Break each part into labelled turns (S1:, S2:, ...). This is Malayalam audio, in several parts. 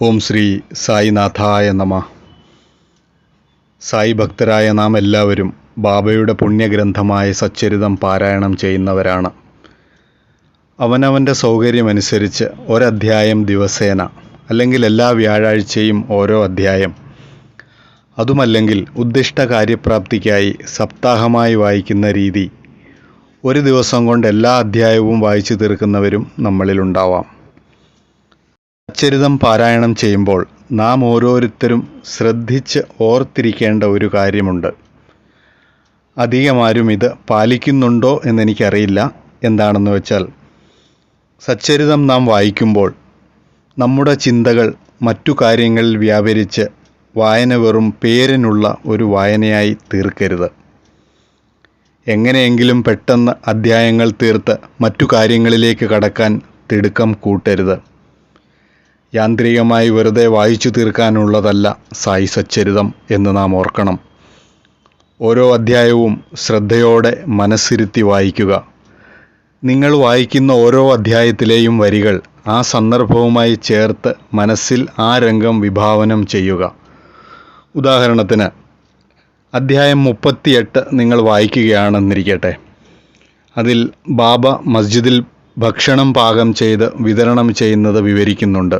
S1: ഓം ശ്രീ സായിനാഥായ നമ. സായി ഭക്തരായ നാം എല്ലാവരും ബാബയുടെ പുണ്യഗ്രന്ഥമായ സച്ചരിതം പാരായണം ചെയ്യുന്നവരാണ്. അവനവൻ്റെ സൗകര്യമനുസരിച്ച് ഒരധ്യായം ദിവസേന, അല്ലെങ്കിൽ എല്ലാ വ്യാഴാഴ്ചയും ഓരോ അധ്യായം, അതുമല്ലെങ്കിൽ ഉദ്ദിഷ്ട കാര്യപ്രാപ്തിക്കായി സപ്താഹമായി വായിക്കുന്ന രീതി, ഒരു ദിവസം കൊണ്ട് എല്ലാ അധ്യായവും വായിച്ചു തീർക്കുന്നവരും നമ്മളിലുണ്ടാവാം. സച്ചരിതം പാരായണം ചെയ്യുമ്പോൾ നാം ഓരോരുത്തരും ശ്രദ്ധിച്ച് ഓർത്തിരിക്കേണ്ട ഒരു കാര്യമുണ്ട്. അധികമാരും ഇത് പാലിക്കുന്നുണ്ടോ എന്നെനിക്കറിയില്ല. എന്താണെന്ന് വെച്ചാൽ, സച്ചരിതം നാം വായിക്കുമ്പോൾ നമ്മുടെ ചിന്തകൾ മറ്റു കാര്യങ്ങളിൽ വ്യാപരിച്ച് വായന വെറും പേരിനുള്ള ഒരു വായനയായി തീർക്കരുത്. എങ്ങനെയെങ്കിലും പെട്ടെന്ന് അധ്യായങ്ങൾ തീർത്ത് മറ്റു കാര്യങ്ങളിലേക്ക് കടക്കാൻ തിടുക്കം കൂട്ടരുത്. യാന്ത്രികമായി വെറുതെ വായിച്ചു തീർക്കാനുള്ളതല്ല സായി സച്ചരിതം എന്ന് നാം ഓർക്കണം. ഓരോ അധ്യായവും ശ്രദ്ധയോടെ മനസ്സിരുത്തി വായിക്കുക. നിങ്ങൾ വായിക്കുന്ന ഓരോ അധ്യായത്തിലെയും വരികൾ ആ സന്ദർഭവുമായി ചേർത്ത് മനസ്സിൽ ആ രംഗം വിഭാവനം ചെയ്യുക. ഉദാഹരണത്തിന്, അധ്യായം 38 നിങ്ങൾ വായിക്കുകയാണെന്നിരിക്കട്ടെ. അതിൽ ബാബ മസ്ജിദിൽ ഭക്ഷണം പാകം ചെയ്ത് വിതരണം ചെയ്യുന്നത് വിവരിക്കുന്നുണ്ട്.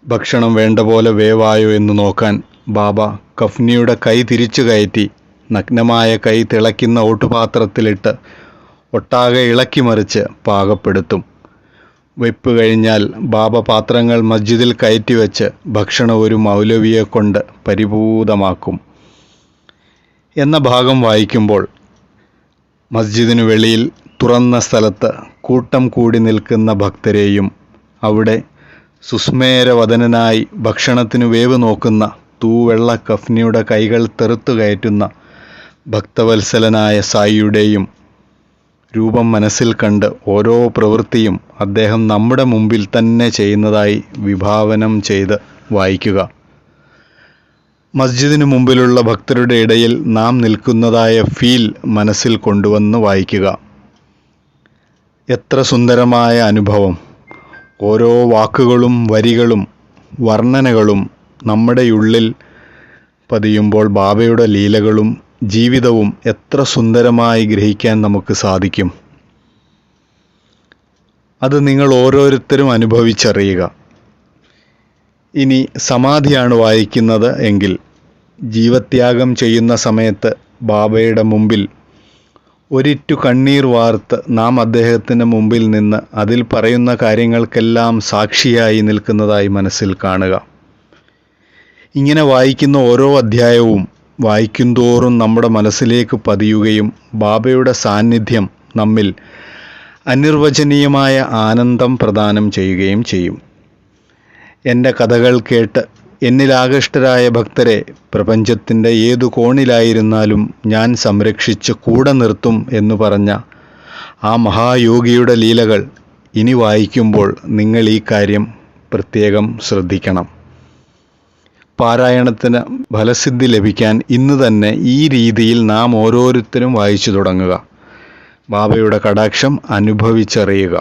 S1: ഭക്ഷണം വേണ്ട പോലെ വേവായോ എന്ന് നോക്കാൻ ബാബ കഫ്നിയുടെ കൈ തിരിച്ചു കയറ്റി നഗ്നമായ കൈ തിളയ്ക്കുന്ന ഓട്ടുപാത്രത്തിലിട്ട് ഒട്ടാകെ ഇളക്കി മറിച്ച് പാകപ്പെടുത്തും. വെപ്പ് കഴിഞ്ഞാൽ ബാബ പാത്രങ്ങൾ മസ്ജിദിൽ കയറ്റിവെച്ച് ഭക്ഷണം ഒരു മൗലവിയെ കൊണ്ട് പരിപൂതമാക്കും എന്ന ഭാഗം വായിക്കുമ്പോൾ മസ്ജിദിനു വെളിയിൽ തുറന്ന സ്ഥലത്ത് കൂട്ടം കൂടി നിൽക്കുന്ന ഭക്തരെയും അവിടെ സുസ്മേരവദനായി ഭക്ഷണത്തിനു വേവ് നോക്കുന്ന തൂവെള്ള കഫ്നിയുടെ കൈകൾ തെറുത്തു കയറ്റുന്ന ഭക്തവത്സലനായ സായിയുടെയും രൂപം മനസ്സിൽ കണ്ട് ഓരോ പ്രവൃത്തിയും അദ്ദേഹം നമ്മുടെ മുമ്പിൽ തന്നെ ചെയ്യുന്നതായി വിഭാവനം ചെയ്ത് വായിക്കുക. മസ്ജിദിനു മുമ്പിലുള്ള ഭക്തരുടെ ഇടയിൽ നാം നിൽക്കുന്നതായ ഫീൽ മനസ്സിൽ കൊണ്ടുവന്ന് വായിക്കുക. എത്ര സുന്ദരമായ അനുഭവം! ഓരോ വാക്കുകളും വരികളും വർണ്ണനകളും നമ്മുടെ ഉള്ളിൽ പതിയുമ്പോൾ ബാബയുടെ ലീലകളും ജീവിതവും എത്ര സുന്ദരമായി ഗ്രഹിക്കാൻ നമുക്ക് സാധിക്കും. അത് നിങ്ങൾ ഓരോരുത്തരും അനുഭവിച്ചറിയുക. ഇനി സമാധിയാണ് വായിക്കുന്നത് എങ്കിൽ, ജീവത്യാഗം ചെയ്യുന്ന സമയത്ത് ബാബയുടെ മുമ്പിൽ ഒരിറ്റു കണ്ണീർ വാർത്ത് നാം അദ്ദേഹത്തിന് മുമ്പിൽ നിന്ന് അതിൽ പറയുന്ന കാര്യങ്ങൾക്കെല്ലാം സാക്ഷിയായി നിൽക്കുന്നതായി മനസ്സിൽ കാണുക. ഇങ്ങനെ വായിക്കുന്ന ഓരോ അധ്യായവും വായിക്കുന്തോറും നമ്മുടെ മനസ്സിലേക്ക് പതിയുകയും ബാബയുടെ സാന്നിധ്യം നമ്മിൽ അനിർവചനീയമായ ആനന്ദം പ്രദാനം ചെയ്യുകയും ചെയ്യും. എൻ്റെ കഥകൾ കേട്ട് എന്നിലാകൃഷ്ടരായ ഭക്തരെ പ്രപഞ്ചത്തിൻ്റെ ഏതു കോണിലായിരുന്നാലും ഞാൻ സംരക്ഷിച്ച് കൂടെ നിർത്തും എന്നു പറഞ്ഞ ആ മഹായോഗിയുടെ ലീലകൾ ഇനി വായിക്കുമ്പോൾ നിങ്ങൾ ഈ കാര്യം പ്രത്യേകം ശ്രദ്ധിക്കണം. പാരായണത്തിന് ഫലസിദ്ധി ലഭിക്കാൻ ഇന്ന് തന്നെ ഈ രീതിയിൽ നാം ഓരോരുത്തരും വായിച്ചു തുടങ്ങുക. ബാബയുടെ കടാക്ഷം അനുഭവിച്ചറിയുക.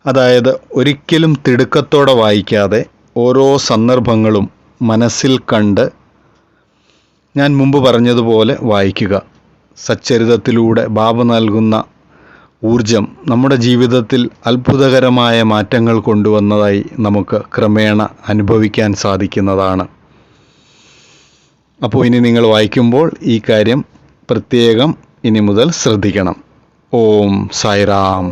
S1: അതായത് ഒരിക്കലും തിടുക്കത്തോടെ വായിക്കാതെ ഓരോ സന്ദർഭങ്ങളും മനസ്സിൽ കണ്ട് ഞാൻ മുമ്പ് പറഞ്ഞതുപോലെ വായിക്കുക. സച്ചരിതത്തിലൂടെ ബാബ നൽകുന്ന ഊർജം നമ്മുടെ ജീവിതത്തിൽ അത്ഭുതകരമായ മാറ്റങ്ങൾ കൊണ്ടുവന്നതായി നമുക്ക് ക്രമേണ അനുഭവിക്കാൻ സാധിക്കുന്നതാണ്. അപ്പോൾ ഇനി നിങ്ങൾ വായിക്കുമ്പോൾ ഈ കാര്യം പ്രത്യേകം ഇനി മുതൽ ശ്രദ്ധിക്കണം. ഓം സായിറാം.